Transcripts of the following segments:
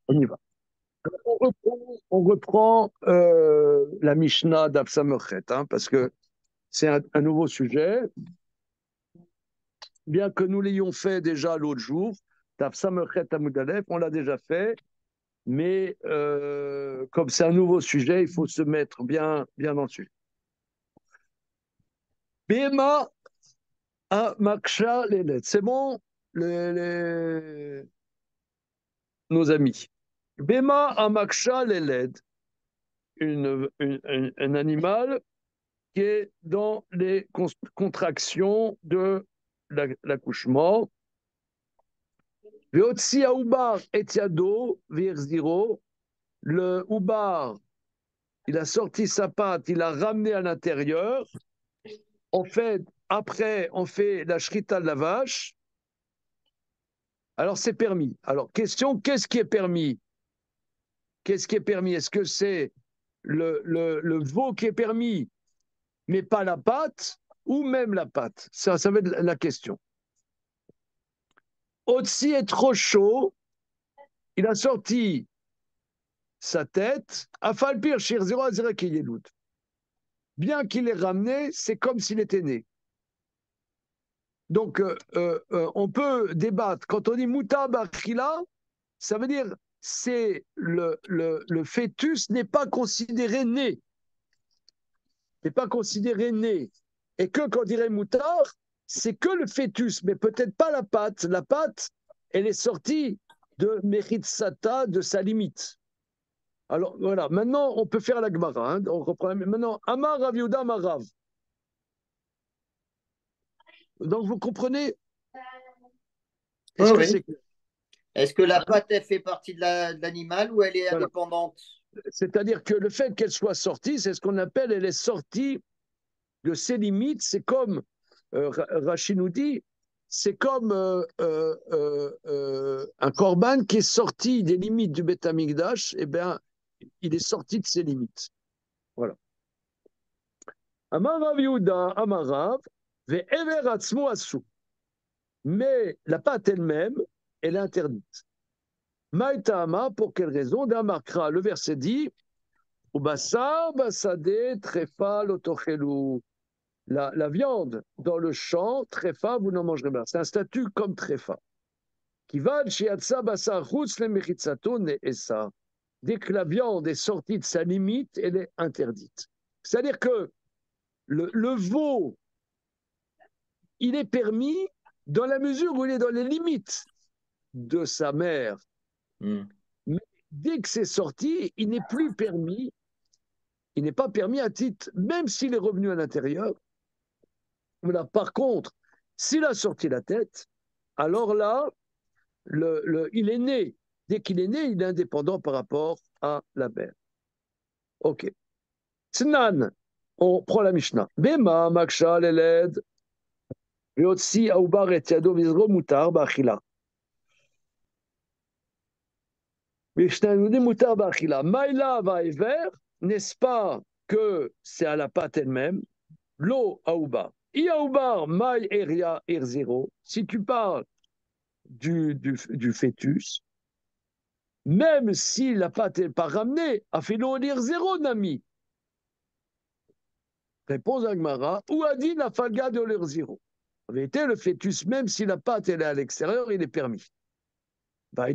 On y va. On reprend la Mishnah d'Afsamechet, parce que c'est un nouveau sujet, bien que nous l'ayons fait déjà l'autre jour. d'Afsamechet Amud Aleph, on l'a déjà fait, mais comme c'est un nouveau sujet, il faut se mettre bien, bien dans le sujet. Bema a Maksha Lelet. C'est bon, nos amis. Bema a Maksha Leled, un animal qui est dans les contractions de l'accouchement. Veotsi Aoubar Etiado Virziro, le Oubar, il a sorti sa patte, il l'a ramené à l'intérieur. En fait, après, on fait la shrita de la vache. Alors, c'est permis. Alors, question, qu'est-ce qui est permis? Qu'est-ce qui est permis? Est-ce que c'est le veau qui est permis, mais pas la pâte, ou même la pâte? Ça va être la question. Otsi est trop chaud, il a sorti sa tête, Afalpir Shir Zero Yeloud. Bien qu'il ait ramené, c'est comme s'il était né. Donc, on peut débattre. Quand on dit Mouta Bakhila, ça veut dire c'est le fœtus n'est pas considéré né. N'est pas considéré né. Et que quand on dirait moutard, c'est que le fœtus, mais peut-être pas la pâte. La pâte, elle est sortie de Mechitsata, de sa limite. Alors voilà, maintenant on peut faire la Gemara. On reprend maintenant Amar Rav Yehuda Amar Rav. Donc vous comprenez? Oui, Est-ce que oui. c'est clair? Est-ce que la Hein? pâte, elle fait partie de l'animal ou elle est Voilà. indépendante? C'est-à-dire que le fait qu'elle soit sortie, c'est ce qu'on appelle, elle est sortie de ses limites. C'est comme Rachid nous dit, c'est comme un corban qui est sorti des limites du Beth Amikdash. Eh bien, il est sorti de ses limites. Voilà. Amarav Yehuda, Amarav, ve'ever atzmo asu. Mais la pâte elle-même, elle est interdite. Maïtama, pour quelle raison? D'Amarkra, le verset dit, Ubassar, basade, trefa, lotochelu. La viande dans le champ, tréfa, vous n'en mangerez pas. C'est un statut comme tréfa. Qui va chez Atsa Bassar Chutz le Mechitsato ne Essa. Dès que la viande est sortie de sa limite, elle est interdite. C'est-à-dire que le veau, il est permis dans la mesure où il est dans les limites de sa mère. Hmm. Mais dès que c'est sorti, il n'est plus permis, il n'est pas permis à titre, même s'il est revenu à l'intérieur. Voilà. Par contre, s'il a sorti la tête, alors là, il est né. Dès qu'il est né, il est indépendant par rapport à la mère. Ok. Tsnan, on prend la Mishnah. Bema, Maksha, Leled, Veotsi, Aoubar, et Yado, Vizro, Moutar, Bachila. Mishnah nous dit Moutar, Bachila. Maïla, va et vert, n'est-ce pas que c'est à la pâte elle-même? L'eau, Aoubar. Iaoubar, Maï, Eria, Erzero. Si tu parles du fœtus, même si la pâte n'est pas ramenée, a fait l'eau dire zéro, Nami. Réponse Agmara, ou Adin a falga de leur zéro. En vérité, le fœtus, même si la pâte elle est à l'extérieur, il est permis. Mais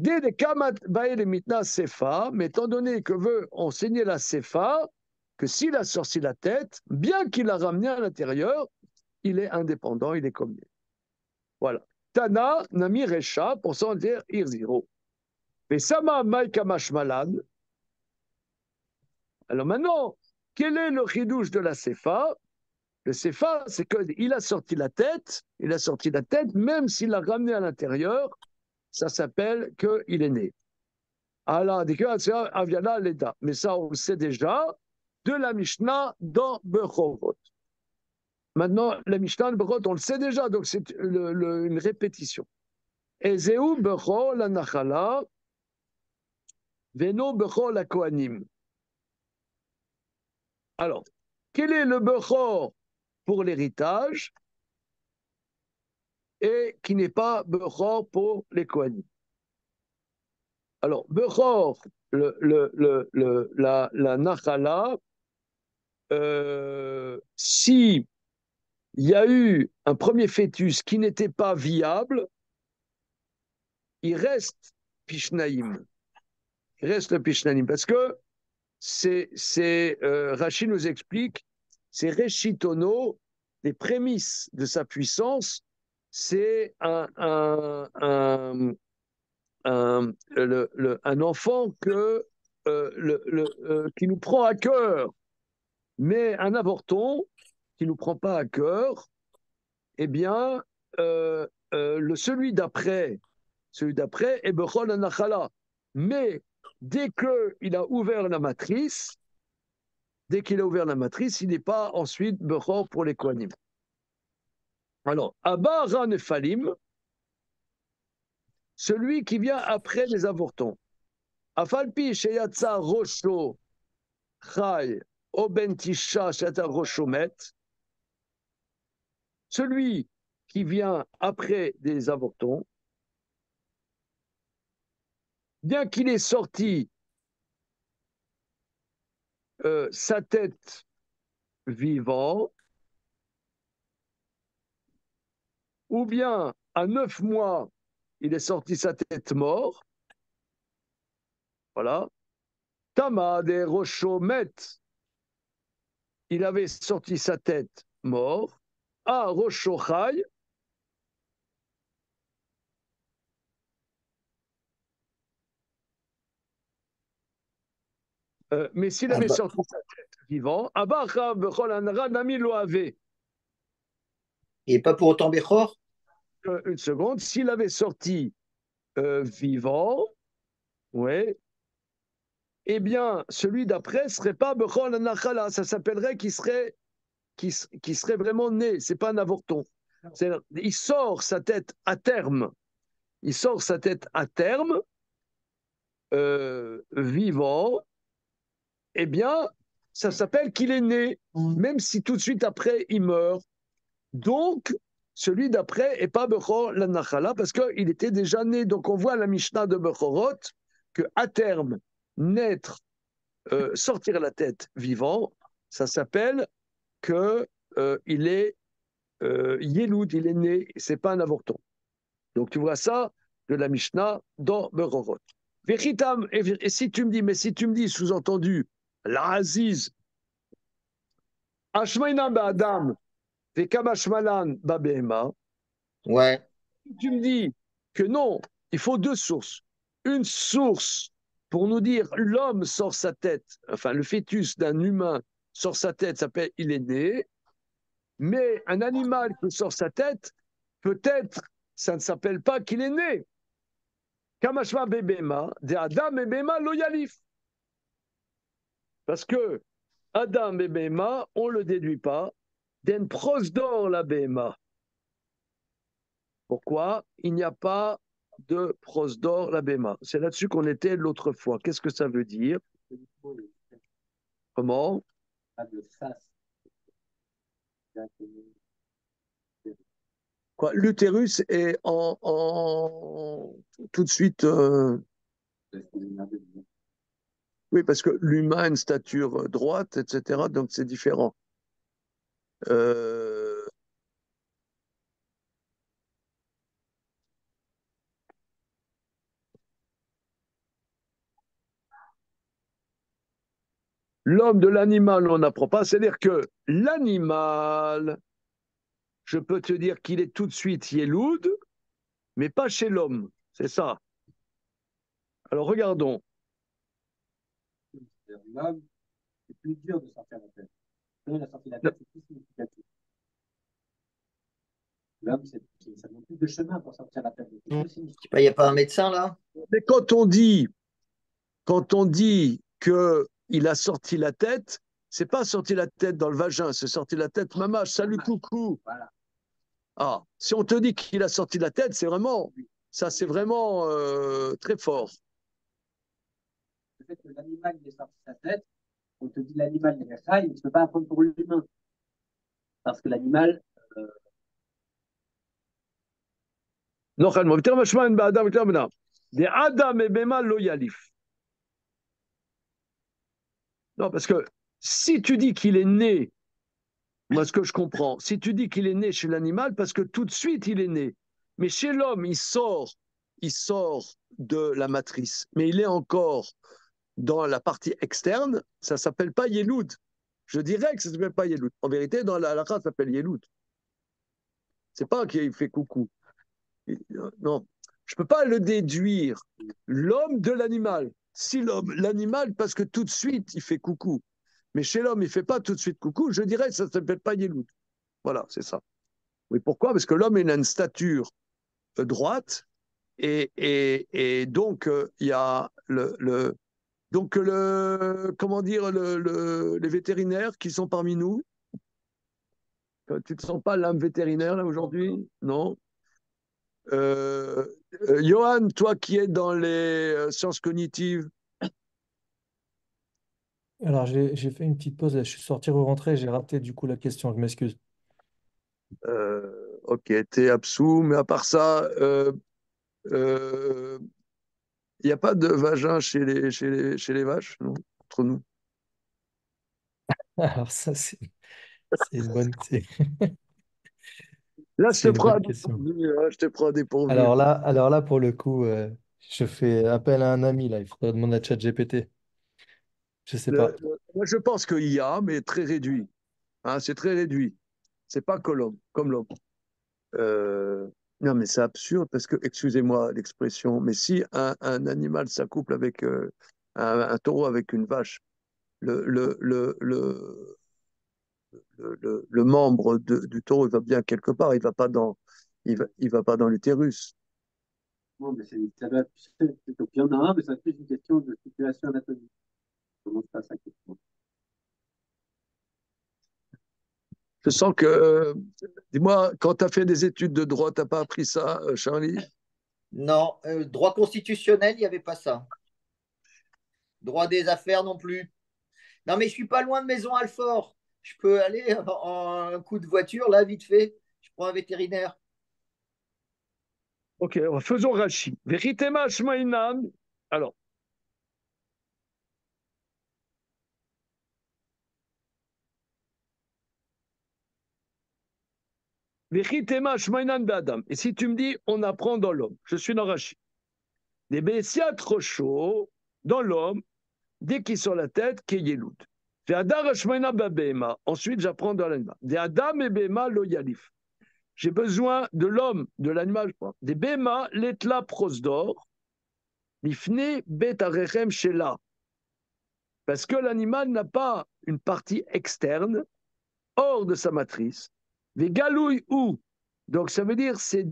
étant donné que veut enseigner la Sefa, que s'il a sorti la tête, bien qu'il l'a ramené à l'intérieur, il est indépendant, il est comme lui. Voilà. Tana, Nami Recha, pour s'en dire Irziro. Mais Sama Maïka Mashmalan. Alors maintenant, quel est le chidouche de la Sefa? Le Sefa, c'est qu'il a sorti la tête, même s'il l'a ramené à l'intérieur, ça s'appelle qu'il est né. Allah dit que Aviana Leda. Mais ça, on le sait déjà de la Mishnah dans Bechovot. Maintenant, la Mishnah de Bechovot, on le sait déjà, donc c'est une répétition. Ezeu Bechol la Nachala, Veno Bechol la Kohanim. Alors, quel est le Bechor pour l'héritage et qui n'est pas Bechor pour les Kohanim? Alors, Bechor, la Nachala, si il y a eu un premier fœtus qui n'était pas viable, il reste Pishnaïm. Il reste le Pishnaïm. Parce que Rachid nous explique, c'est Reshitono, les prémices de sa puissance, c'est un enfant qui nous prend à cœur. Mais un avorton qui ne nous prend pas à cœur, eh bien, celui d'après est Bechol Anachala. Mais dès qu'il a ouvert la matrice, il n'est pas ensuite Bechor pour les Kohanim. Alors, Abba Ra Nephalim, celui qui vient après les avortons. Afalpi Sheyatsa Rosho Chai Oben Tisha Sheyatsa Rosho Met, celui qui vient après des avortons, bien qu'il ait sorti sa tête vivant, ou bien à 9 mois, il est sorti sa tête mort, voilà. Tama de Roshomet, il avait sorti sa tête mort. À Roshochai, mais s'il avait sorti sa tête vivant, Abacha Bechol Anara Nami lo avait. Il n'est pas pour autant Bechor? Une seconde, s'il avait sorti vivant, ouais, eh bien, celui d'après ne serait pas Bechol Anachala, ça s'appellerait qui serait vraiment né, c'est pas un avorton. Il sort sa tête à terme, vivant, eh bien, ça s'appelle qu'il est né, même si tout de suite après, il meurt. Donc, celui d'après n'est pas Bechor la Nachala, parce qu'il était déjà né. Donc, on voit à la Mishnah de Bechorot qu'à terme, naître, sortir la tête vivant, ça s'appelle qu'il est Yeloud, il est né, c'est pas un avorton. Donc, tu vois ça de la Mishnah dans Bechorot. Vechitam, et si tu me dis, sous-entendu, la Aziz, Ashmaina Ba'adam, Vekamashmalan Babehema, Ouais. tu me dis que non, il faut deux sources. Une source pour nous dire l'homme sort sa tête, enfin le fœtus d'un humain sort sa tête, ça s'appelle il est né, mais un animal qui sort sa tête, peut-être ça ne s'appelle pas qu'il est né. Kamashma Bebema, de Adam et Bema loyalif. Parce que Adam et Bema, on ne le déduit pas, d'en prosdor la Bema. Pourquoi il n'y a pas de prosdor la Bema? C'est là-dessus qu'on était l'autre fois. Qu'est-ce que ça veut dire? Comment? Quoi, l'utérus est tout de suite. Oui, parce que l'humain a une stature droite, etc. Donc c'est différent. Euh, L'homme de l'animal, on n'apprend pas. C'est-à-dire que l'animal, je peux te dire qu'il est tout de suite Yeloud, mais pas chez l'homme. C'est ça. Alors regardons. L'homme, c'est plus dur de sortir la tête. L'homme, il a sorti la tête, c'est plus significatif. L'homme, ça demande plus de chemin pour sortir la tête. Il n'y a pas un médecin là? Mais quand on dit qu'il a sorti la tête, c'est pas sorti la tête dans le vagin, c'est sorti la tête, mamache, salut, coucou. Voilà. Ah, si on te dit qu'il a sorti la tête, c'est vraiment très fort. Le fait que l'animal ait sorti sa tête, on te dit l'animal il est rail, tu ne peux pas apprendre pour l'humain. Parce que l'animal. Non, Des Adam et Bema lo yalif. Non, parce que si tu dis qu'il est né, moi ce que je comprends, si tu dis qu'il est né chez l'animal, parce que tout de suite il est né. Mais chez l'homme, il sort de la matrice, mais il est encore dans la partie externe, ça ne s'appelle pas Yeloud. Je dirais que ça ne s'appelle pas Yeloud. En vérité, dans la halakha, ça s'appelle Yeloud. C'est pas qu'il fait coucou. Non, je ne peux pas le déduire. L'homme de l'animal. Si l'homme, l'animal, parce que tout de suite, il fait coucou. Mais chez l'homme, il ne fait pas tout de suite coucou. Je dirais que ça ne s'appelle pas Yeloud. Voilà, c'est ça. Oui, pourquoi? Parce que l'homme, il a une stature droite. Et donc, il y a donc, comment dire, les vétérinaires qui sont parmi nous. Tu ne te sens pas l'âme vétérinaire, là, aujourd'hui? Non? Euh, Johan, toi qui es dans les sciences cognitives, Alors, j'ai fait une petite pause, là. Je suis sorti re-rentrer, j'ai raté du coup la question, je m'excuse. ok, t'es absous, mais à part ça, il n'y a pas de vagin chez les vaches, non? Entre nous. Alors, ça, c'est une bonne, Là, je te c'est une prends à bonne question. dépourvu, hein, je te prends à dépourvu. Alors là, pour le coup, je fais appel à un ami, là. Il faudrait demander à ChatGPT. Je sais pas. Moi, je pense qu'il y a, mais très réduit. Hein, c'est très réduit. C'est pas comme l'homme. Euh, non, mais c'est absurde parce que, excusez-moi l'expression, mais si un animal s'accouple avec un taureau avec une vache, le, le, le, le, le membre du taureau, il va bien quelque part, il va pas dans l'utérus. Non, mais ça doit donc, il y en a un, mais ça plus une question de situation anatomique. Comment se passe la question? Je sens que, dis-moi, quand tu as fait des études de droit, tu n'as pas appris ça, Charlie? Non, droit constitutionnel, il n'y avait pas ça. Droit des affaires non plus. Non, mais je suis pas loin de Maison Alfort. Je peux aller en un coup de voiture, là, vite fait. Je prends un vétérinaire. Ok, faisons Rashi. Veritema shmainan. Alors, Veritema shmainan be'adam. Et si tu me dis, on apprend dans l'homme, je suis dans Rashi. Des bessias trop chauds dans l'homme, dès qu'il sur la tête, qu'il y ait lout. Ensuite, j'apprends dans l'animal. Des adam et bema lo yalif. J'ai besoin de l'homme, de l'animal, je crois. Des bema letla prosdor, lifne bet arechem shela. Parce que l'animal n'a pas une partie externe, hors de sa matrice. Des galouilles ou. Donc ça veut dire, c'est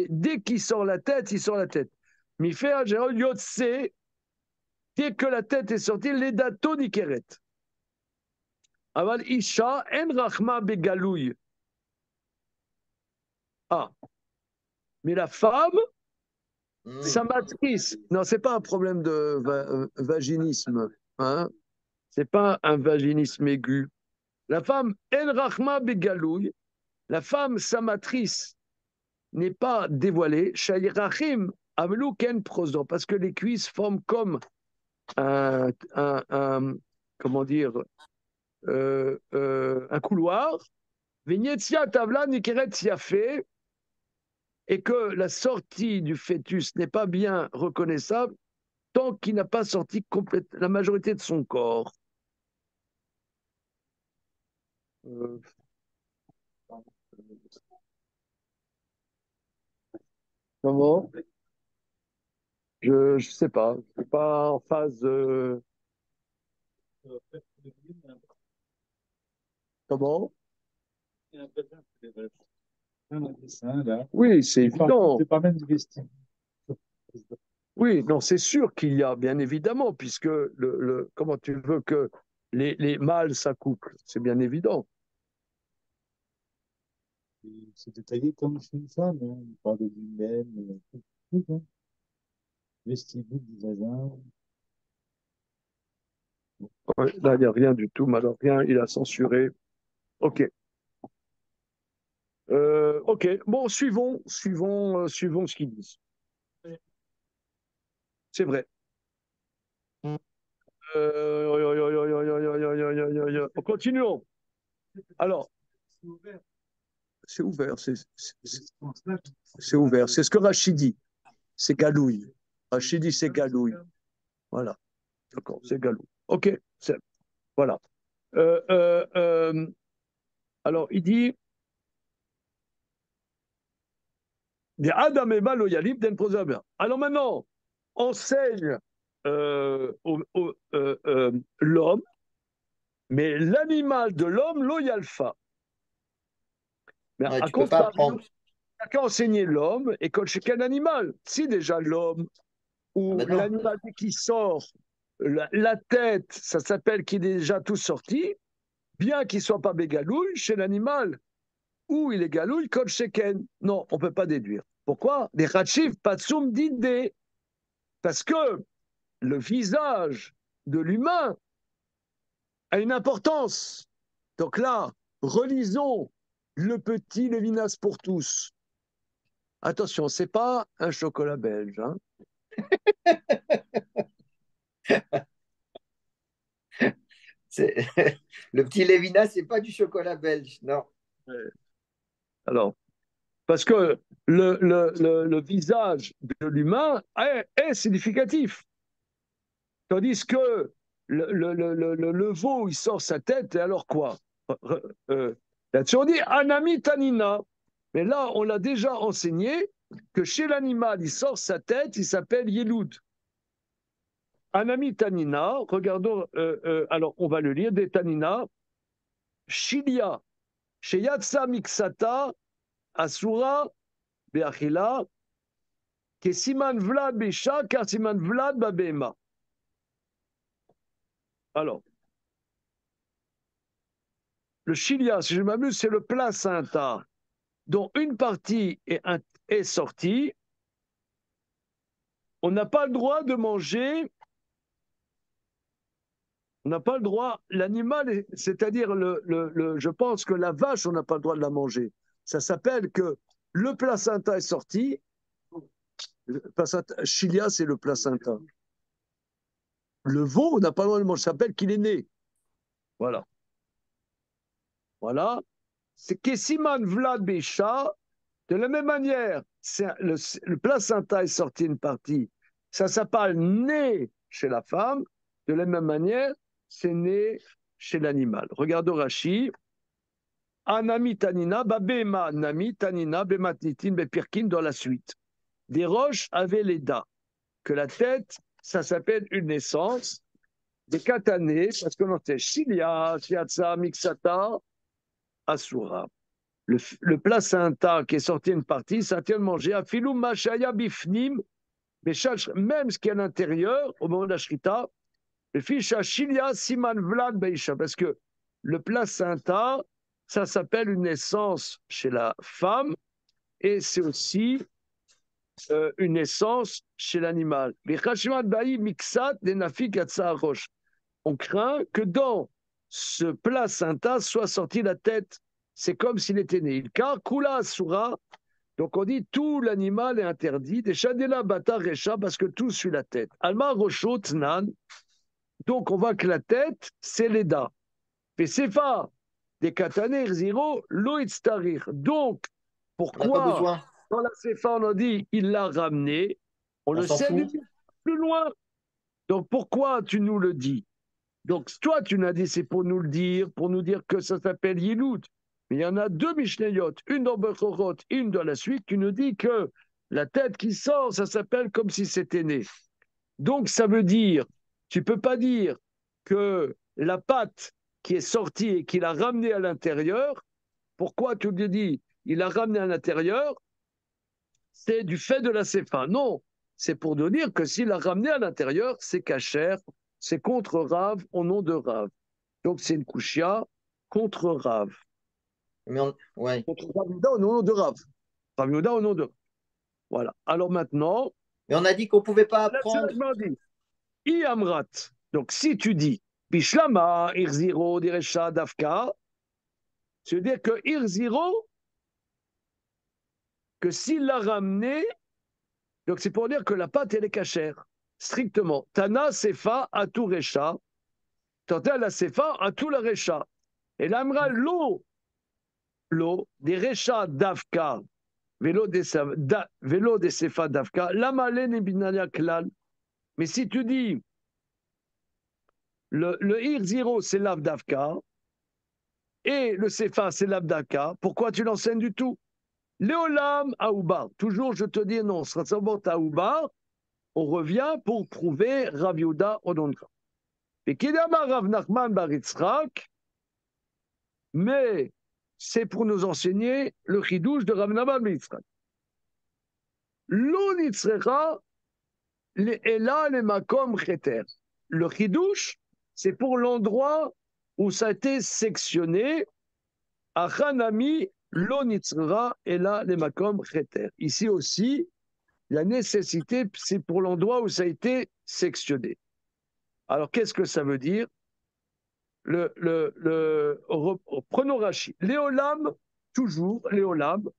dès qu'il sort la tête, il sort la tête. Mifer Gérald Yotse, dès que la tête est sortie, les datos nikeret. Aval Isha en rachma begalouille. Ah, mais la femme, sa matrice, non, c'est pas un problème de vaginisme, hein? C'est pas un vaginisme aigu. La femme, en rachma begalouille, la femme, sa matrice n'est pas dévoilée. Shayirachim avelu ken prosdor, parce que les cuisses forment comme comment dire, un couloir. Vignetia tavla nikeret fait et que la sortie du fœtus n'est pas bien reconnaissable tant qu'il n'a pas sorti la majorité de son corps. Euh, comment? Je sais pas. Je suis pas en phase. Comment? Oui, c'est évident. C'est pas même du vestige. Oui, non, c'est sûr qu'il y a, bien évidemment, puisque comment tu veux que les mâles s'accouplent? C'est bien évident. C'est détaillé comme chez une femme. Hein. On parle de l'hymen, tout, hein. Vestibule du vagin. Ouais, là, il n'y a rien du tout, mais alors rien, il a censuré. Ok. Ok, bon, suivons ce qu'ils disent. C'est vrai. Continuons. Alors, c'est ouvert, c'est ouvert. C'est ce que Rachid dit. C'est galouille. Rachid dit c'est galouille. Voilà. D'accord, c'est galouille. Ok, voilà. Alors, il dit alors maintenant, enseigne l'homme, mais l'animal de l'homme, l'oyalfa. Mais Ouais, à tu peux pas contrario, apprendre. t'as qu'à enseigner l'homme et chez quel animal? Si déjà l'homme Ah ou ben non. l'animal qui sort, la tête, ça s'appelle qu'il est déjà tout sorti, bien qu'il ne soit pas bégalouille, chez l'animal, ou il est galouille, chez sheken. Non, on ne peut pas déduire. Pourquoi? Des rachif patsum d'idée. Parce que le visage de l'humain a une importance. Donc là, relisons le petit Lévinas pour tous. Attention, c'est pas un chocolat belge. Hein. Le petit Lévinas, c'est pas du chocolat belge, non. Alors, parce que le visage de l'humain est significatif. Tandis que le veau, il sort sa tête, et alors quoi? Là-dessus, on dit Anami Tanina. Mais là, on l'a déjà enseigné que chez l'animal, il sort sa tête, il s'appelle Yeloud. Anami Tanina, regardons, alors on va le lire, des Tanina, Shilia, chez Yatsa Miksata, Asura, Beachila, Kesiman Vlad Besha, Kasiman Vlad Babema. Alors, le Shilia, si je m'amuse, c'est le placenta, dont une partie est sortie. On n'a pas le droit de manger, on n'a pas le droit, l'animal, c'est-à-dire, je pense que la vache, on n'a pas le droit de la manger. Ça s'appelle que le placenta est sorti. Chilia, c'est le placenta. Le veau, on n'a pas le droit de manger. Ça s'appelle qu'il est né. Voilà. Voilà. C'est Kessiman Vlad Bécha. De la même manière, le placenta est sorti une partie. Ça s'appelle né chez la femme. De la même manière, c'est né chez l'animal. Regardons Rashi. Anami tanina, babema nami tanina, bematnitin, bepirkin dans la suite. Des roches avaient les dats. Que la tête, ça s'appelle une naissance. Des katanées, parce que l'on sait Shilia, Shiatsa, Mixata, Asura. Le placenta qui est sorti une partie, ça tient de manger. Afilum mashaya bifnim, même ce qui est à l'intérieur, au moment de la shrita, le ficha Shilia, Siman Vlad Beisha, parce que le placenta, ça s'appelle une naissance chez la femme et c'est aussi une naissance chez l'animal. On craint que dans ce placenta soit sortie la tête. C'est comme s'il était né. Il kula asura. Donc on dit tout l'animal est interdit. Des shadela bata recha parce que tout suit la tête. Alma roshot nan. Donc on voit que la tête c'est l'eda. Mais c'est pas des kataner zéro loïtstarir. Donc On n'a pas pourquoi besoin. dans la Sefa on a dit il l'a ramené? On On le s'en sait fout. plus loin. Donc pourquoi tu nous le dis? Donc toi tu nous as dit c'est pour nous le dire, pour nous dire que ça s'appelle Yiloud. Mais il y en a deux Mishnayot, une dans Bechorot, une dans la suite, qui nous dit que la tête qui sort, ça s'appelle comme si c'était né. Donc ça veut dire, tu peux pas dire que la patte qui est sortie et qu'il a ramenée à l'intérieur, pourquoi tu lui dis il a ramené à l'intérieur, c'est du fait de la Sefa. Non, c'est pour nous dire que s'il a ramené à l'intérieur, c'est cachère, c'est contre Rav au nom de Rav. Donc c'est une kushia contre Rav. Ouais. Contre Rav Yehuda au nom de Rav. Rav Yehuda au nom de Rav. Voilà. Alors maintenant, Mais on a dit qu'on ne pouvait pas là, apprendre. je dit, Iamrat. Donc si tu dis, Bishlama, Irziro, Diresha, Dafka, ça veut dire que Irziro, que s'il l'a ramené, donc c'est pour dire que la pâte, elle est cachère. strictement. Tana Sefa à tout Recha. Tanta la Sefa à tout la Recha. Et l'Amra l'eau des Recha d'Avka, vélo des Sefa d'Avka, l'Amalen et Binalia Klal. Mais si tu dis le Ir Zero, c'est l'Avdavka, et le Sefa, c'est l'Avdavka, pourquoi tu l'enseignes du tout? Léolam Aoubar. Toujours, je te dis non. Sratzabot Aoubar, on revient pour prouver Rav Yehuda Odonka. Et Kidama Rav Nachman Bar Yitzchak, mais c'est pour nous enseigner le chidouche de Rav Nachman Bar Yitzchak. Lo nitzrecha ela le makom cheter. Le chidouche, c'est pour l'endroit où ça a été sectionné. Achanami lo nitzrecha ela le makom cheter. Ici aussi, la nécessité, c'est pour l'endroit où ça a été sectionné. Alors, qu'est-ce que ça veut dire? Prenons Rashi. Léolam, toujours, Léolam,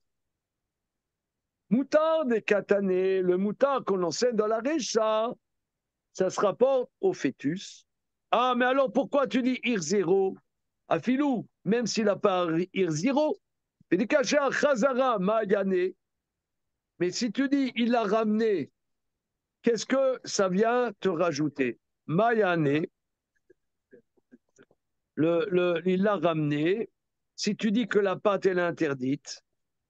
moutard des katanés, le moutard qu'on enseigne dans la Récha, ça se rapporte au fœtus. Ah, mais alors pourquoi tu dis Ir zéro? Afilou, même s'il n'a pas Ir zéro, il dit caché à Chazara, Mayane. Mais si tu dis il l'a ramené, qu'est-ce que ça vient te rajouter? Mayane, il l'a ramené. Si tu dis que la pâte elle est interdite,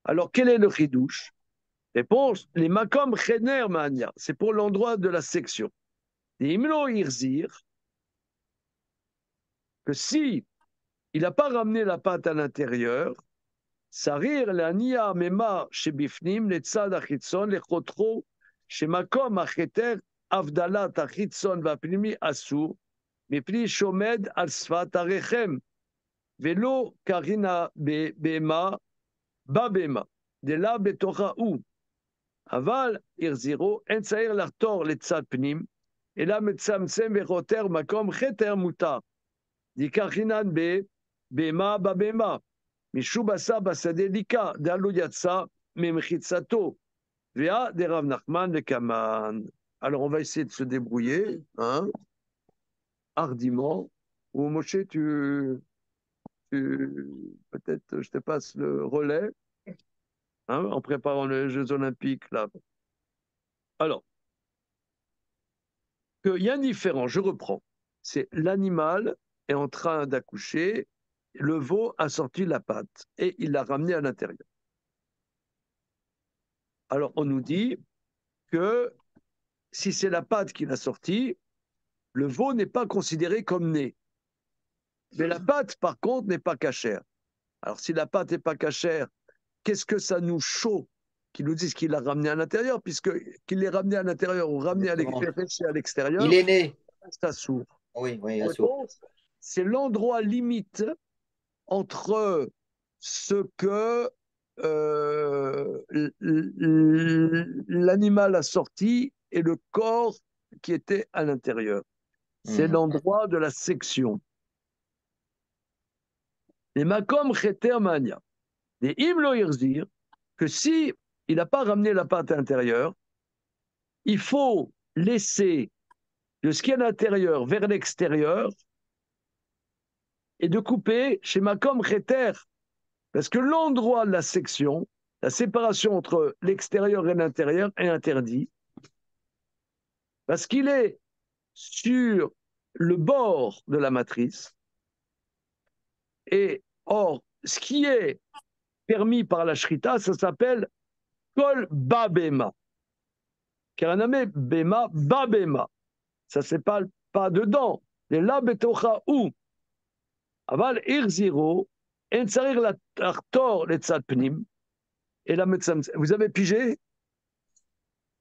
alors quel est le chidouche? Réponse, les makom chener mania, c'est pour l'endroit de la section. Et imlo irzir, que si il n'a pas ramené la pâte à l'intérieur, sarir la nia mema chez bifnim, les tzad achitson, les chotro, chez makom acheter, avdalat achitson vapnimi asur, mipli shomed al sfat arechem, velo karina bema, babema, de là betocha ou. Aval, irziro, en sair l'artor les tzad pnim, et là metzamsem vechoter makom cheter mutar. Di karhinan bema babema. Mishubasa basadelika, dalu yatsa, memchitsato. Vea de Rav Nachman le Kaman. Alors on va essayer de se débrouiller, hein, hardiment. Ou Moshe, peut-être je te passe le relais, hein, en préparant les Jeux Olympiques là. Alors, il y a un différent, je reprends. C'est l'animal est en train d'accoucher, le veau a sorti la pâte et il l'a ramené à l'intérieur. Alors on nous dit que si c'est la pâte qui l'a sorti, le veau n'est pas considéré comme né. Mais la pâte, par contre, n'est pas cachère. Alors si la pâte n'est pas cachère, qu'est-ce que ça nous chaud qu'ils nous disent qu'il l'a ramené à l'intérieur, puisque qu'il l'ait ramené à l'intérieur ou ramené à l'extérieur, il est né. Ça s'ouvre. Oui, La réponse, c'est l'endroit limite entre ce que l'animal a sorti et le corps qui était à l'intérieur. C'est l'endroit de la section. Les makom cheter mania. Les imlo irzir, que si il n'a pas ramené la pâte à l'intérieur, il faut laisser de ce qui est à l'intérieur vers l'extérieur et de couper chez makom cheter. Parce que l'endroit de la section, la séparation entre l'extérieur et l'intérieur est interdit. Parce qu'il est sur le bord de la matrice. Et or, ce qui est permis par la shrita, ça s'appelle kol babema. Karaname bema babema. Ça ne s'épale pas dedans. Les la betocha ou. Aval irziro, en tsarir la tartor le tzad pnim. Et la metzam. Vous avez pigé?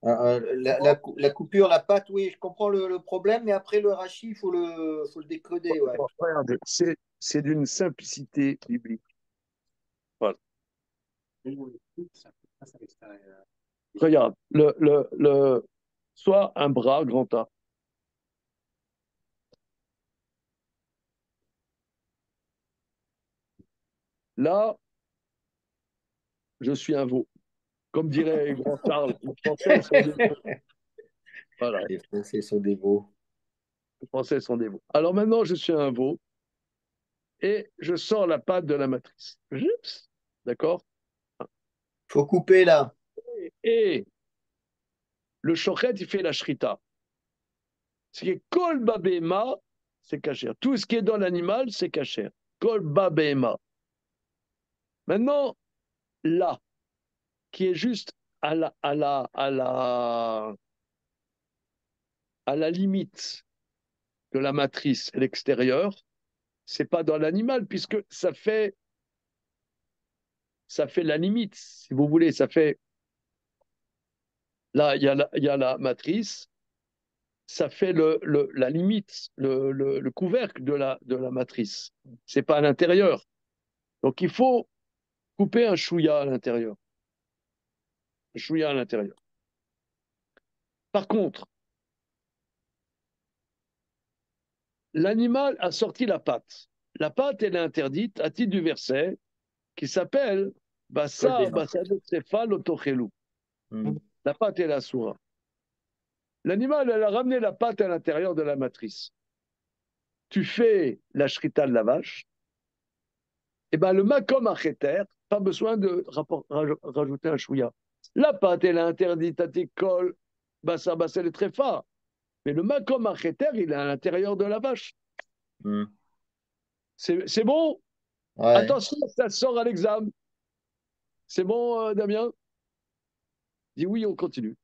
La coupure, la pâte, oui, je comprends le problème, mais après le rachis, il faut le décoder. Ouais. Regardez, c'est d'une simplicité biblique. Voilà. Regarde, soit un bras, grand A. Là, je suis un veau. Comme dirait grand Charles, Voilà, Les Français sont des veaux. les Français sont des veaux. Alors maintenant, je suis un veau et je sors la pâte de la matrice. Oups, d'accord? Faut couper là. Et le shochet, il fait la shrita. Ce qui est kol babema, c'est cachère. Tout ce qui est dans l'animal, c'est cachère. Kol babema. Maintenant, là, qui est juste à la limite de la matrice et l'extérieur, c'est pas dans l'animal, puisque ça fait la limite, si vous voulez, ça fait, là, il y a la matrice, ça fait la limite, le couvercle de la matrice. C'est pas à l'intérieur. Donc il faut couper un chouïa à l'intérieur. Un chouïa à l'intérieur. Par contre, l'animal a sorti la patte. La patte, elle est interdite à titre du verset qui s'appelle Bassa Bassado Tsefa Lotochelu. La patte est la soura. L'animal, elle a ramené la patte à l'intérieur de la matrice. Tu fais la shrita de la vache, et ben le makom acheter, pas besoin de rajouter un chouïa. La pâte, elle est interdite à t'école, bassa, bassa, elle est très fort. Mais le makom acheter, il est à l'intérieur de la vache. Mm. C'est bon? Ouais. Attention, ça sort à l'examen. C'est bon, Damien? Dis oui, on continue.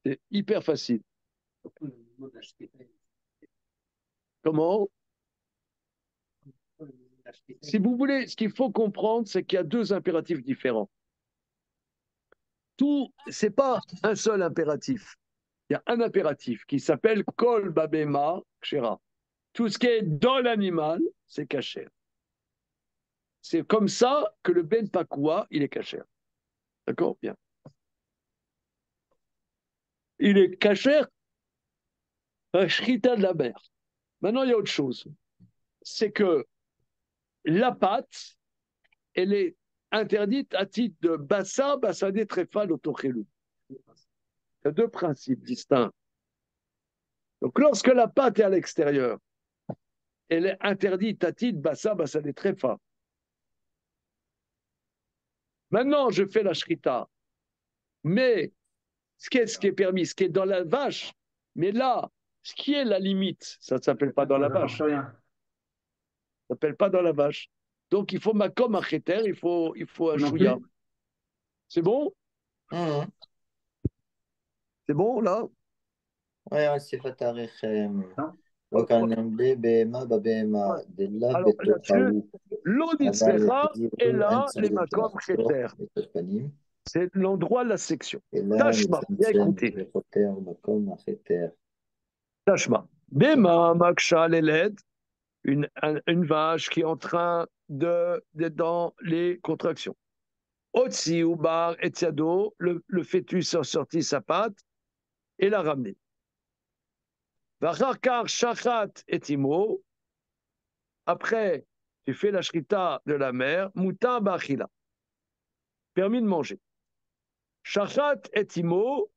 C'est hyper facile. Comment? Si vous voulez, ce qu'il faut comprendre, c'est qu'il y a deux impératifs différents. Tout, c'est pas un seul impératif. Il y a un impératif qui s'appelle Kol Babema Kshera. Tout ce qui est dans l'animal, c'est cachère. C'est comme ça que le Ben Pakua, il est cachère. D'accord? Bien. Il est cachère, un shrita de la mer. Maintenant, il y a autre chose. C'est que la pâte, elle est interdite à titre de bassa, bassadé tréfa, l'autochélou. Il y a deux principes distincts. Donc, lorsque la pâte est à l'extérieur, elle est interdite à titre bassa, bassadé tréfa. Maintenant, je fais la shrita. Mais ce qui est permis, ce qui est dans la vache, mais là, ce qui est la limite, ça ne s'appelle pas dans la vache. Ça ne s'appelle pas dans la vache. Donc, il faut makom acheter, il faut un chouïa. C'est bon? Mm. C'est bon, là? Ouais, c'est Fatarichem. Wakanambe Bema Babema Della Alors, là-dessus, Betochaou. l'onitzrecha est là, les makom acheter. C'est l'endroit de la section. Tashma, bien écouté. Tashma. Bema maksha leled, une vache qui est en train d'être dans les contractions. Otsi ou bar etiado, le fœtus a sorti sa patte et l'a ramené. Vacharkar shachat etimo, après, tu fais la shrita de la mère, muta bachila, permis de manger. Shachat etimo,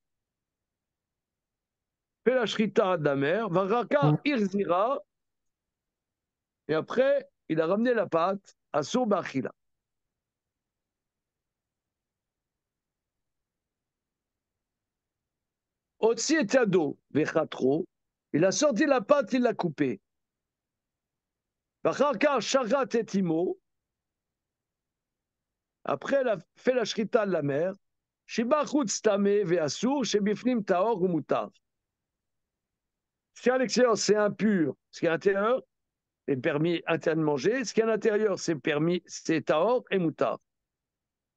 fait la shrita de la mère, vacharkar irzira, et après, il a ramené la pâte à son bachila. Otsi etiado, vechatro, il a sorti la pâte, il l'a coupée. Après, elle a fait la shrita de la mer. Si à l'extérieur, c'est impur, ce qui est à l'intérieur est permis, interdit de manger. Ce qui est à l'intérieur, c'est permis, c'est taor et moutar.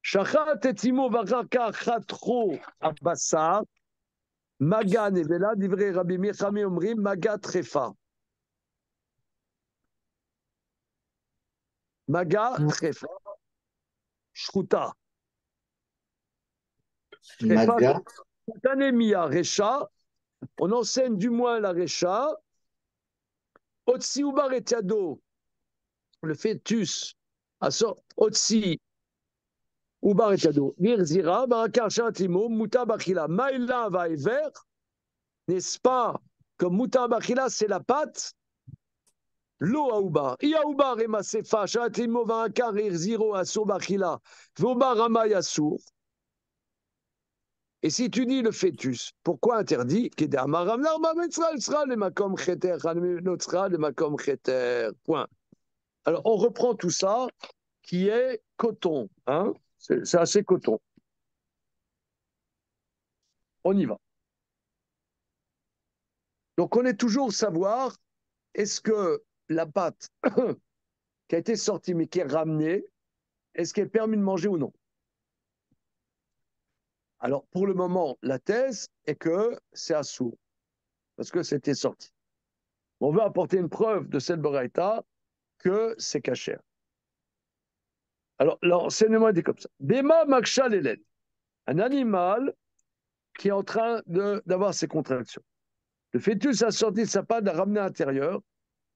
Shachat etimo varaka chatro abassa, maga nevela, divrei Rabbi Mirchami omrim, maga trefa. Maga trefa. Shruta. Maga. Tanemia Recha, on enseigne du moins la Recha. Otsi Ubar Etiado, le fœtus, Otsi Ubar et Yado. Virzira, Barakar Shatimo, Muta Bachila. Maïla va Ever, n'est-ce pas? Comme Muta Bachila, c'est la pâte. L'eau à Ubar. Ia Ubar et Masefa, Shatimo, Barakar, Irziro, Asur Bachila. Vobar Ramay Asur. Et si tu dis le fœtus, pourquoi interdit? Point. Alors, on reprend tout ça, qui est coton. Hein? C'est assez coton. On y va. Donc, on est toujours savoir, est-ce que la pâte qui a été sortie, mais qui est ramenée, est-ce qu'elle est permis de manger ou non? Alors, pour le moment, la thèse est que c'est assourd, parce que c'était sorti. On veut apporter une preuve de cette baraita que c'est cachère. Alors, l'enseignement dit comme ça. Bema maksha lelen. Un animal qui est en train d'avoir ses contractions. Le fœtus a sorti de sa patte, l'a ramené à l'intérieur.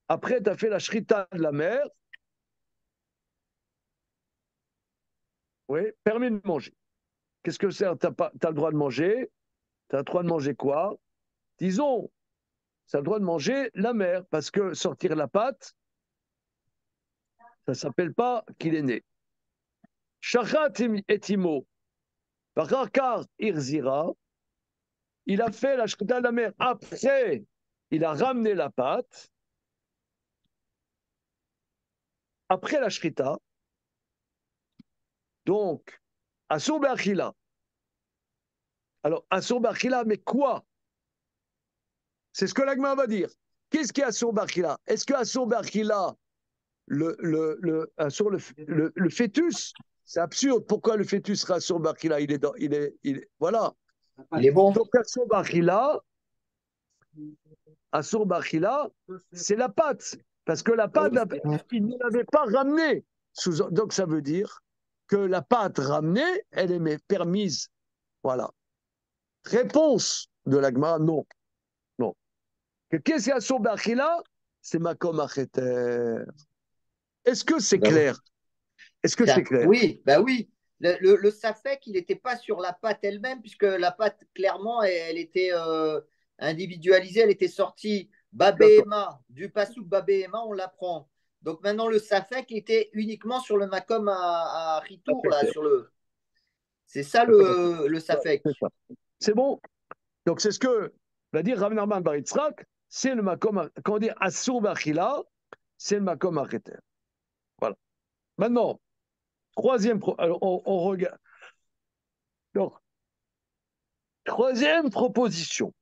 Après, tu as fait la shrita de la mère. Oui, permis de manger. Qu'est-ce que c'est? Tu as le droit de manger. Tu as le droit de manger quoi? Disons, tu as le droit de manger la mère, parce que sortir la patte, ça ne s'appelle pas qu'il est né. Shachat etimo, barakar irzira, il a fait la shrita de la mère. Après, il a ramené la pâte. Après la shrita, donc, Asur Be'achila. Alors, Asur Be'achila, mais quoi? C'est ce que l'Agma va dire. Qu'est-ce qui est Asur Be'achila? Est-ce que Asur Be'achila, le fœtus, c'est absurde. Pourquoi le fœtus sera Asur Be'achila? Voilà. Il est bon. Donc, Asur Be'achila, c'est la pâte. Parce que la pâte, il ne l'avait pas ramenée. Donc, ça veut dire que la pâte ramenée, elle est permise. Voilà. Réponse de l'Agma, non. Non. Qu'est-ce qu'il y a sur Bachila? C'est Makom Acheter. Est-ce que c'est clair? Est-ce que c'est clair? Oui, bah oui. Le safek, il n'était pas sur la pâte elle-même, puisque la pâte, clairement, elle était individualisée, elle était sortie Babéema, du pasouk Babéema, on l'apprend. Donc maintenant, le safek était uniquement sur le makom à Ritour, là, sur le. C'est ça le safek. C'est bon? Donc c'est ce que va dire Rav Nachman bar Yitzhak, c'est le makom, quand on dit Asur Bachila, c'est le makom Acheter. Voilà. Maintenant, alors on regarde. Donc, troisième proposition.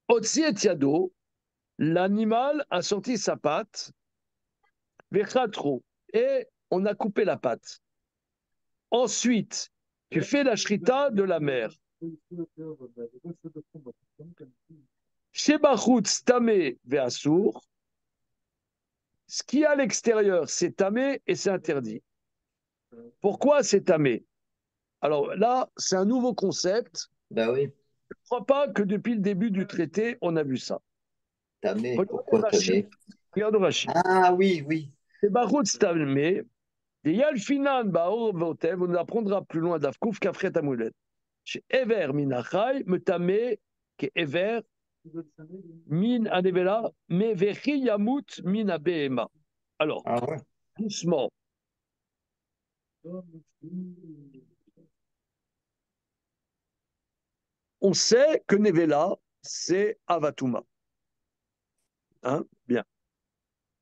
Otsi et Yado, l'animal a sorti sa patte, Vechatro, et on a coupé la patte. Ensuite, tu fais la shrita de la mère. Shebachutz tamé ve'asur. Ce qui est à l'extérieur, c'est tamé et c'est interdit. Pourquoi c'est tamé? Alors là, c'est un nouveau concept. Ben oui. Je ne crois pas que depuis le début du traité, on a vu ça. Tamé, pourquoi tamé? Regarde Rachid. Ah oui, oui. Shebachutz tamé. Et Yalfinan Baor Votev, on apprendra plus loin d'Avkouf qu'Afret Amoulet. Chez Ever Minachai, Metame, que Ever, Min Anevela, mais Vechi Yamut Min Abehema. Alors, Ah ouais. doucement. On sait que Nevela, c'est Avatuma. Hein? Bien.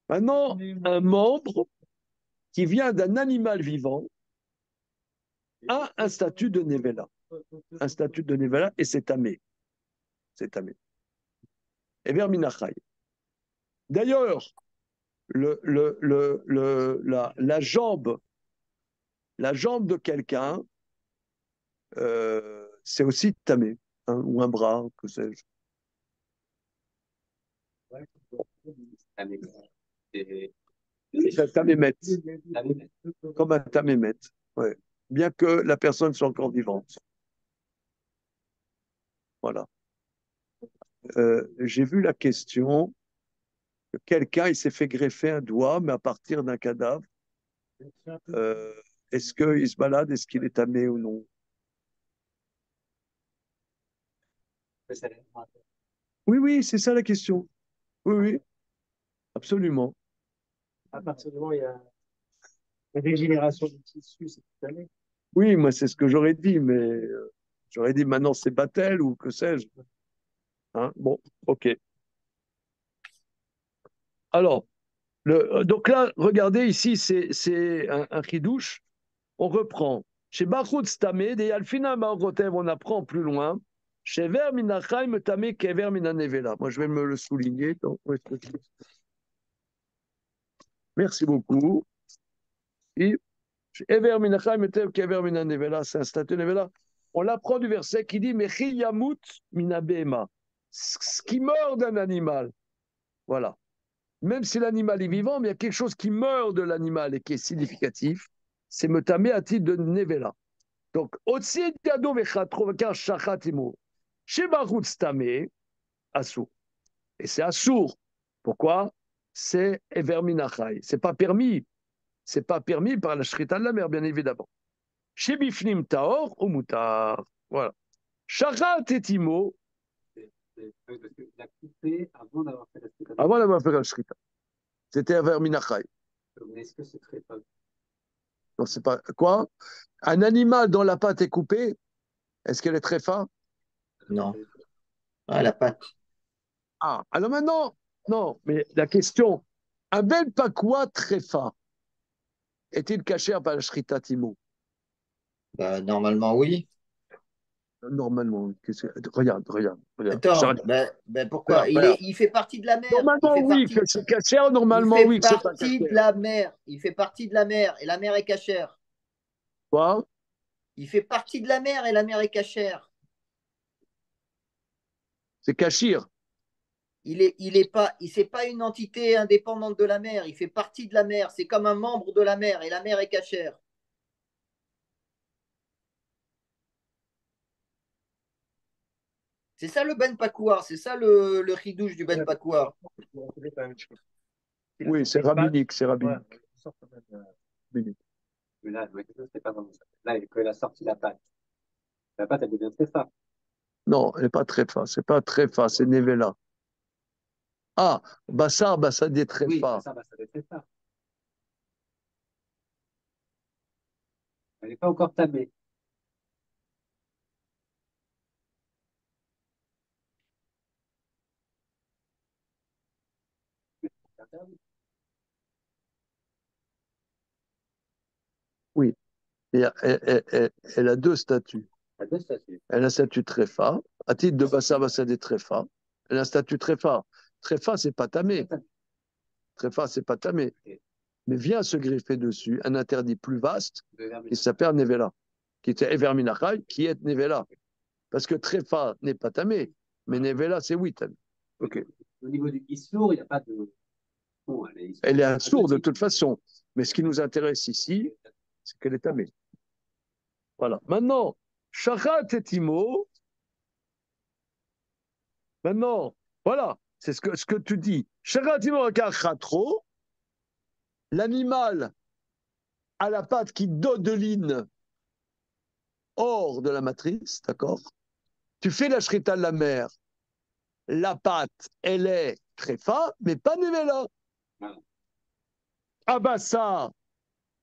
Maintenant, un membre qui vient d'un animal vivant a un statut de Nevela. Un statut de Nevela et c'est tamé. C'est tamé. Ever Minachai. D'ailleurs, la jambe de quelqu'un, c'est aussi tamé, hein, ou un bras, que sais-je. C'est un tamémet, comme un tamémet, ouais. Bien que la personne soit encore vivante. Voilà. J'ai vu la question, quelqu'un il s'est fait greffer un doigt, mais à partir d'un cadavre. Euh, Est-ce qu'il se balade? Est-ce qu'il est tamé ou non? Oui, oui, c'est ça la question. Oui, oui, absolument. À partir du moment où il y a une régénération du tissu, c'est tout année. Oui, moi, c'est ce que j'aurais dit, mais j'aurais dit maintenant c'est Batel ou que sais-je. Hein, bon, ok. Alors, donc là, regardez ici, c'est un chidouche. On reprend. Chez Bachout Stamé, et Alfina Marotev, on apprend plus loin. Chez Ver Minachaim Tamé Kever Minanevela. Moi, je vais me le souligner. Donc, merci beaucoup. Et Ever Minachaim Tev Kever Minanevela, c'est un statut Nevela. On l'apprend du verset qui dit Mechi Yamut Minabema. Ce qui meurt d'un animal. Voilà. Même si l'animal est vivant, mais il y a quelque chose qui meurt de l'animal et qui est significatif, c'est me tamer à titre de Nevela. Donc, Otsi Tiado Vechatro Vekar Shachatimo. Chez Barout Stamé, Assour. Et c'est Assour. Pourquoi? C'est Everminachai. C'est pas permis. C'est pas permis par la Shrita de la mer, bien évidemment. Chez Bifnim Taor ou Moutar. Voilà. Shachat et Timo. Parce qu'il a coupé avant d'avoir fait la shrita. Avant d'avoir fait la Shrita. C'était Everminachai. Mais est-ce que c'est très pas. Non, c'est pas. Quoi? Un animal dont la patte est coupée, est-ce qu'elle est très fin? Non. Ah, la pâte. Ah, alors maintenant, non, mais la question, un bel pakwa très fin, est-il caché par la Shrita Timo? Bah, normalement, oui. Normalement, regarde, regarde, regarde. Attends, pourquoi? Regarde, regarde. Il fait partie de la mer. Normalement, oui, que c'est caché, normalement, oui, que c'est pas caché. De la mer. Il fait partie de la mer et la mer est cachère. Quoi? Il fait partie de la mer et la mer est cachère. C'est cachir. C'est pas une entité indépendante de la mer. Il fait partie de la mer. C'est comme un membre de la mer et la mer est cachère. C'est ça le Ben Pakouar. C'est ça le ridouche du Ben Pakouar. Oui, c'est rabbinique, c'est rabbinique. Rabbinique. Mais là, c'est pas vraiment ça. Là, quand il a sorti la pâte, elle devient très fin. Non, elle n'est pas très fin, c'est pas très fin, c'est Nevela. Ah, Bassar, Bassar dit très Oui, fin. ça va être très fin. Elle n'est pas encore tamée. Oui, elle a deux statuts. Elle a deux statuts. Elle a un statut très fin. À titre de Bassar, Bassar dit très fin. Elle a un statut très fin. Très fin, c'est pas tamé. Très fin, c'est pas tamé. Mais vient se greffer dessus un interdit plus vaste qui s'appelle Nevela, qui était Everminachai, qui est Nevela. Parce que Tréfa n'est pas tamé, mais Nevela, c'est oui tamé. Ok. Au niveau du Issour, il n'y a pas de. Bon, Elle est un sourd de toute façon. Mais ce qui nous intéresse ici, c'est qu'elle est tamée. Voilà. Maintenant, Shachat et Timo. Maintenant, voilà, c'est ce que tu dis. Shachat et Timo Khatro, l'animal à la patte qui dodeline hors de la matrice, d'accord? Tu fais la shrita de la mer, la pâte, elle est tréfa, mais pas nevela. Abassa,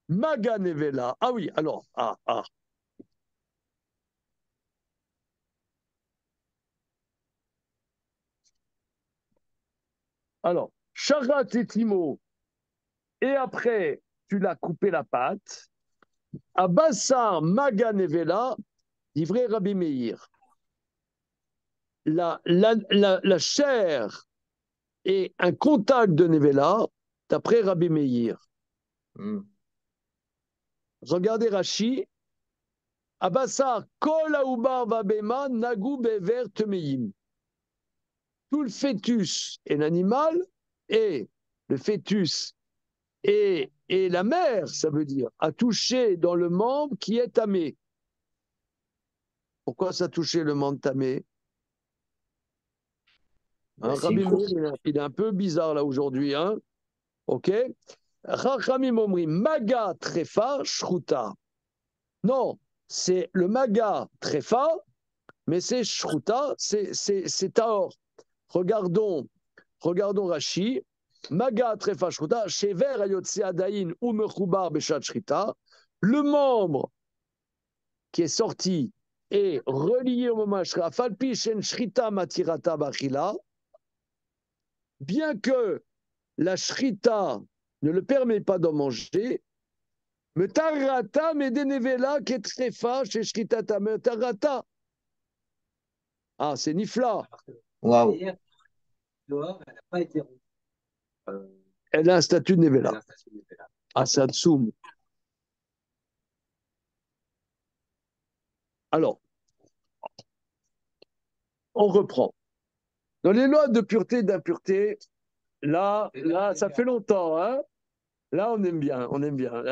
maga nevela. Ah oui, alors, Alors, charat et timo, et après, tu l'as coupé la pâte. Abassa, maga nevela, livré Rabbi Meir. La chair est un contact de nevela, d'après Rabbi Meir. Regardez Rashi. Abassa, kol aoubar vabema, nagu bever temeim. Tout le fœtus est l'animal, et le fœtus et la mère, ça veut dire, a touché dans le membre qui est tamé. Pourquoi ça a touché le membre tamé? Rabbi Meir, il est un peu bizarre là aujourd'hui. Hein, ok. Chachamim omrim maga trefa shruta. Non, c'est le maga trefa, mais c'est shruta, c'est taor. Regardons Rashi. Maga trefa shruta, shever ayotse adayin ou mechubar beshat shrita. Le membre qui est sorti et relié au moment shrita, falpi shen shrita matirata bachila, bien que la shrita ne le permet pas d'en manger, me tarata me denevela qui est trefa chez shritata me tarata. Ah, c'est nifla. Waouh. Hier, dehors, elle n'a pas été rouge. Elle a un statut de Elle a nevela. un statut de là. Ah, c'est Hatsoum. Alors, on reprend. Dans les lois de pureté et d'impureté, là, ça fait longtemps, hein. Là, on aime bien, on aime bien.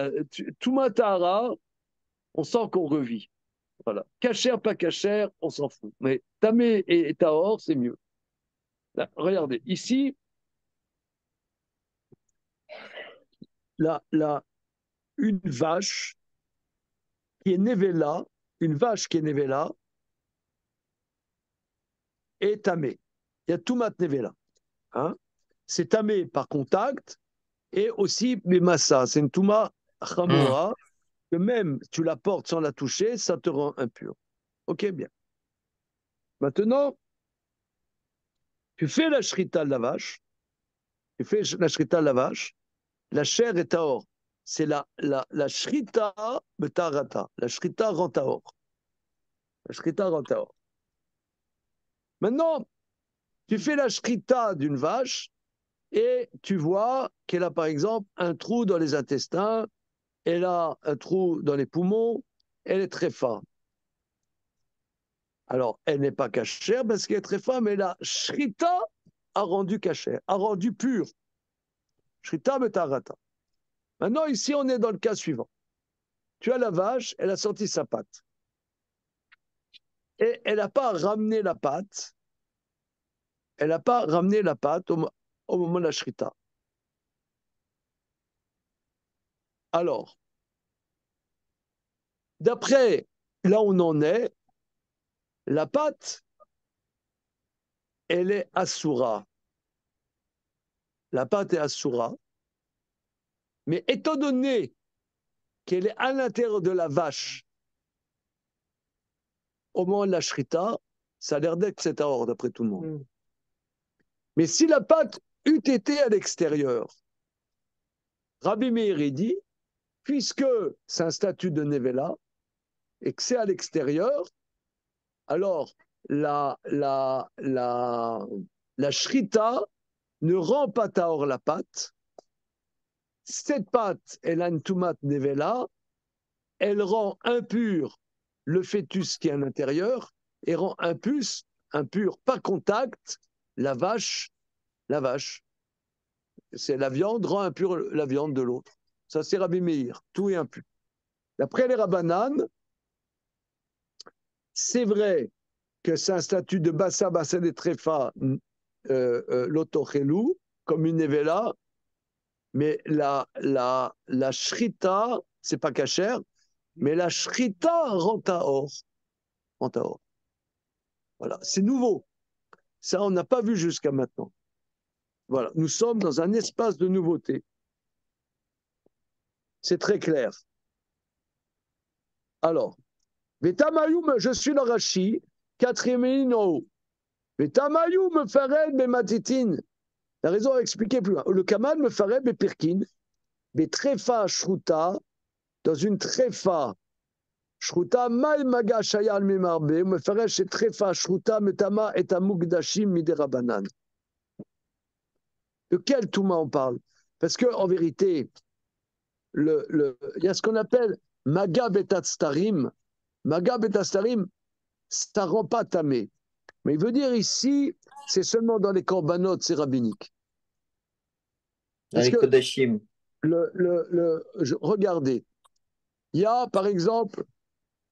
Tout matara, on sent qu'on revit. Voilà. Cachère, pas cachère, on s'en fout. Mais tamé et tahor, c'est mieux. Là, regardez, ici, là, une vache qui est nevela, une vache qui est nevela, est tamé. Il y a tout mat nevela. Hein? C'est tamé par contact et aussi bimassa. C'est une touma chamora que même tu la portes sans la toucher, ça te rend impur. Ok, bien. Maintenant, tu fais la shrita de la vache, la chair est taor. C'est la shrita betarata. La shrita rend taor. La shrita rend taor. Maintenant, tu fais la shrita d'une vache et tu vois qu'elle a par exemple un trou dans les intestins, elle a un trou dans les poumons, elle est très fine. Alors, elle n'est pas cachère parce qu'elle est très fine, mais la shrita a rendu cachère, a rendu pure. Shrita betarata. Maintenant, ici, on est dans le cas suivant. Tu as la vache, elle a sorti sa patte. Et elle n'a pas ramené la patte. Elle n'a pas ramené la patte au moment de la shrita. Alors, d'après là où on en est, la patte, elle est assoura. La patte est assoura. Mais étant donné qu'elle est à l'intérieur de la vache au moment de la shrita, ça a l'air d'être que c'est hors d'après tout le monde. Mais si la pâte eût été à l'extérieur, Rabbi Meir dit, puisque c'est un statut de Nevela et que c'est à l'extérieur, alors la shrita ne rend pas taor la pâte. Cette pâte, elle a une tumat Nevela, elle rend impur le fœtus qui est à l'intérieur et rend impur par contact la vache. C'est la viande rend impure la viande de l'autre. Ça, c'est Rabbi Meir. Tout est impur. D'après les Rabbanan, c'est vrai que c'est un statut de bassa des tréfa l'otochelou, comme une nevela, mais la shrita, c'est pas cachère, mais la shrita rend taor. Voilà, c'est nouveau. Ça, on n'a pas vu jusqu'à maintenant. Voilà, nous sommes dans un espace de nouveauté. C'est très clair. Alors, Vetamayoum, je suis le Rashi, quatrième ligne en haut. Vetamayoum fared bematitin. La raison à expliquer plus loin. Le kamal me fared bepirkin, betrefa shruta, dans une trefa shruta, mal maga shayal mimarbe, me fared chez trefa shruta, metama et amugdashim miderabanan. De quel touma on parle? Parce qu'en vérité, il y a ce qu'on appelle maga betatstarim. Maga betatstarim, ça ne rend pas tamé. Mais il veut dire ici, c'est seulement dans les corbanotes, c'est rabbinique. Dans les Kodashim. Regardez, il y a par exemple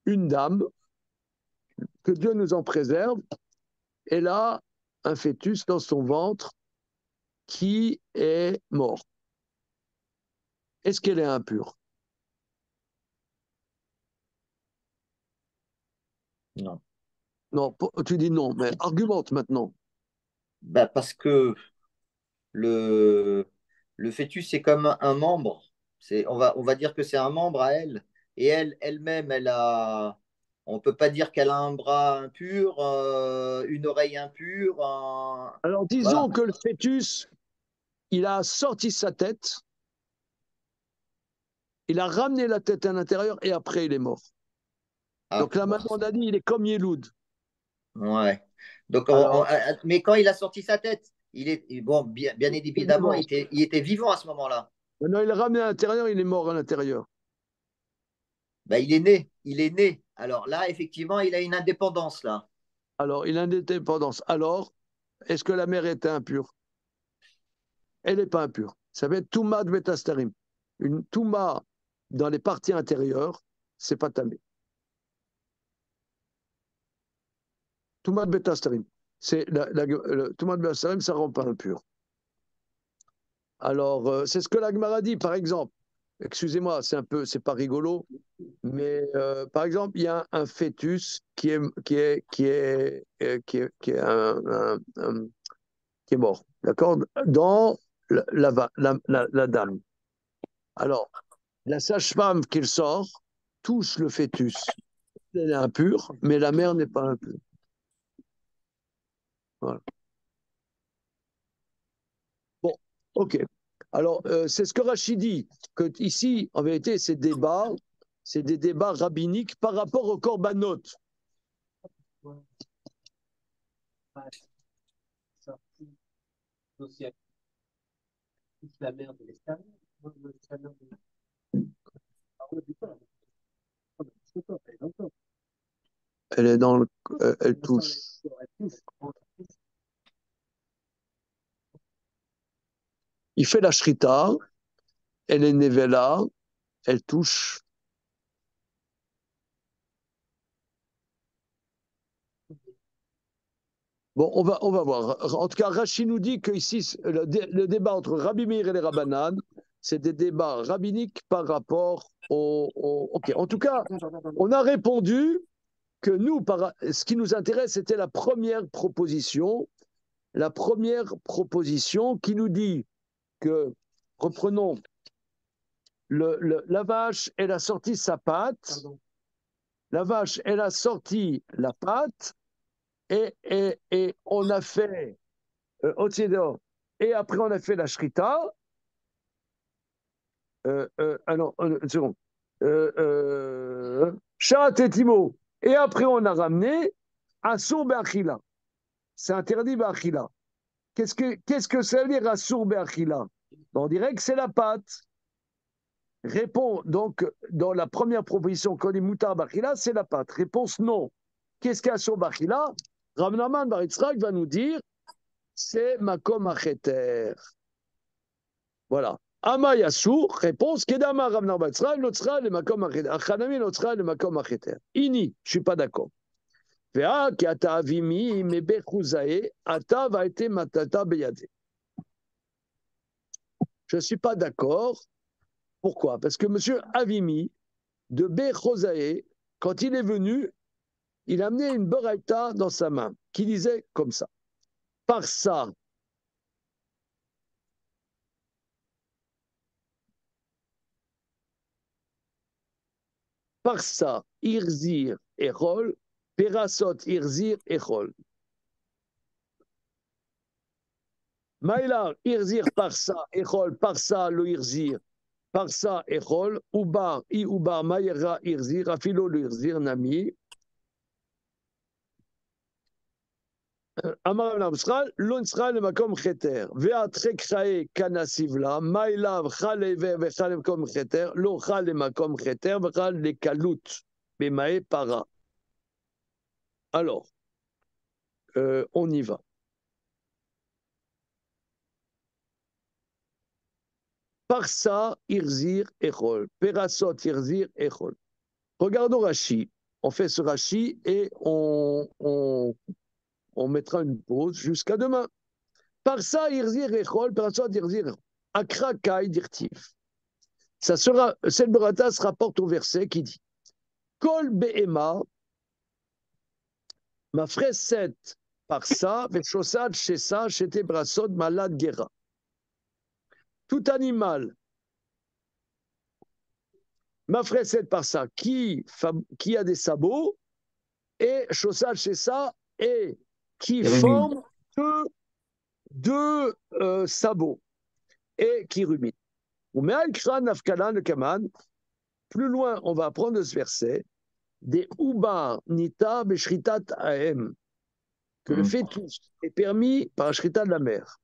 une dame, que Dieu nous en préserve, elle a un fœtus dans son ventre qui est mort. est-ce qu'elle est impure? Non. Non, tu dis non, mais argumente maintenant. Bah, parce que le, le fœtus, c'est comme un membre. On va dire que c'est un membre à elle. Et elle-même, on ne peut pas dire qu'elle a un bras impur, une oreille impure. Alors Voilà. disons que le fœtus, il a sorti sa tête, il a ramené la tête à l'intérieur et après il est mort. Ah, Donc là bon, maintenant on a dit il est comme Yeloud. ouais. Donc, Alors, mais quand il a sorti sa tête, bon, bien il est évidemment, vivant. il était vivant à ce moment-là. Maintenant il l'a ramené à l'intérieur, il est mort à l'intérieur. Ben, il est né. Il est né. Alors là, effectivement, il a une indépendance là. Alors il a une indépendance. Alors, est-ce que la mère est impure? Elle n'est pas impure. Ça va être Touma de Betastarim. Une Touma dans les parties intérieures, c'est pas tamé. Touma de Betastarim. Le Touma de Betastarim, ça ne rend pas impur. Alors, c'est ce que la Gemara dit, par exemple. Excusez-moi, c'est pas rigolo, mais par exemple, il y a un fœtus qui est mort, d'accord, dans la dame. Alors, la sage-femme qu'il sort touche le fœtus. Elle est impure, mais la mère n'est pas impure. Voilà. Bon, ok. Alors, c'est ce que Rachid dit, que ici, en vérité, c'est des débats rabbiniques par rapport au korbanot. Sorti social. La mère de l'esclave. Elle est dans le, elle touche. Il fait la shrita, elle est nevela, elle touche. Bon, on va voir. En tout cas, Rachid nous dit que ici, le débat entre Rabbi Meir et les Rabbanan, c'est des débats rabbiniques par rapport Ok. En tout cas, on a répondu que nous, ce qui nous intéresse, c'était la première proposition. La première proposition qui nous dit que, reprenons, la vache, elle a sorti sa patte. La vache, elle a sorti la patte et on a fait et après on a fait la shrita. Alors, une seconde. Chat et Timo. Et après on a ramené Assour Be'achila. C'est interdit Be'achila. Qu'est-ce que ça veut dire Assour Be'achila? On dirait que c'est la pâte. Répond donc dans la première proposition qu'on dit Moutar Be'achila, c'est la pâte. Réponse non. Qu'est-ce qu'il y a sur Be'achila? Rav Nahman Bar Yitzhak va nous dire c'est Makom Acheter. Voilà. Ama Yassou, réponse Kedama Rav Nahman Bar Yitzhak, Notzra le Makom Acheter. Achanami Notzra le Makom Acheter. Ini, je ne suis pas d'accord. Vea ki ata avimi me bechouzae, ata va été matata beyade. Je ne suis pas d'accord. Pourquoi? Parce que M. Avimi de Bechosae, quand il est venu, il a amené une beraïta dans sa main qui disait comme ça. Parsa, Parsa, Irzir, Echol, Perasot, Irzir, Echol. Maïlar, Irzir, Parsa, Echol, Parsa, lo Irzir, Parsa, Echol, Ubar, I Ubar, Maïra, Irzir, Afilo, lo Irzir, Nami. אמר רב נחמן, לא נצחה למקום חתר, והתחק חיי כנסיבלה, מה אליו חל עיוור וחל למקום חתר, לא חל למקום חתר וחל לקלות במאי פרה. Alors, on y va. Parsa, Irzir, Echol. Perasot, Irzir, Echol. Regardons Rashi. On fait ce Rashi et on mettra une pause jusqu'à demain. Parsa, Irzir, Echol. Perasot, Irzir, Echol. Akra, Kai, Dirtiv. Ça sera, cette Berata se rapporte au verset qui dit Kol Be'ema, ma fresset par ça, Veshosad chez ça, chez tes brassod, malade guerra. Tout animal, ma fresset par ça, qui a des sabots, et Shosad chez ça, et qui forme deux sabots, et qui rumine. Plus loin, on va apprendre de ce verset des Ubar Nita Beshritat Ahem, que le fœtus est permis par la Shrita de la mère.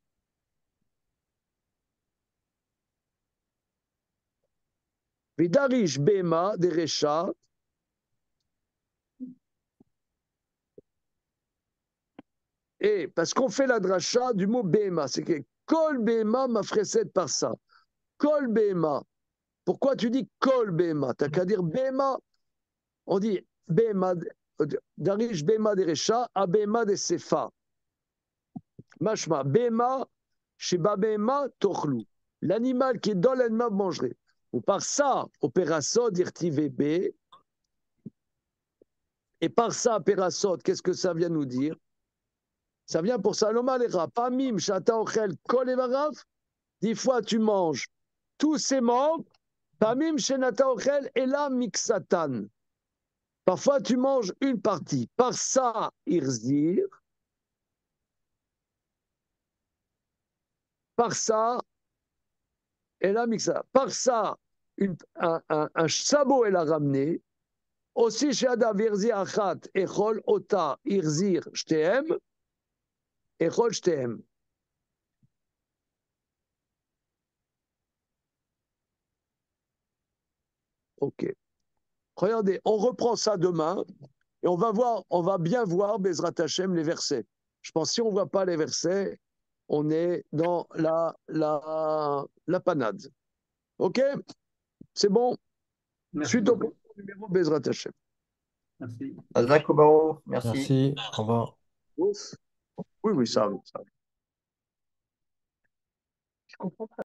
Vidarish Bema des Recha, et parce qu'on fait la dracha du mot Bema, c'est que Kol Bema m'a fresset par ça. Kol Bema. Pourquoi tu dis Kol Bema? T'as qu'à dire Bema. On dit Bema, Darish Bema des Recha, à Bema des Sefa. Mashma, Bema, Sheba Bema, Tochlu. L'animal qui est dans l'animal mangerait. Ou par ça, opérasod, irtivebe. Et par ça, opérasod, qu'est-ce que ça vient nous dire? Ça vient pour Salomon les rats. Pamim, Shata Ochel, Kol et Varav. 10 fois tu manges tous ces membres. Pamim, Shenata Ochel, et la Mixatan. Parfois tu manges une partie. Par ça, Irzir. Par ça, et la Mixa. Par ça, un sabot, elle a ramené. Aussi, chez Adam, Irzir Achat, Echol Ota, Irzir, Shtehem, Echol Shtehem. Ok. Regardez, on reprend ça demain et on va bien voir Bezrat Hashem les versets. Je pense que si on ne voit pas les versets, on est dans la panade. Ok? C'est bon? Merci Suite au beaucoup. numéro Bezrat Hashem. Merci. Azak Obaro, merci. Merci. Au revoir. Oui, oui, ça arrive. Ça arrive. Je comprends pas.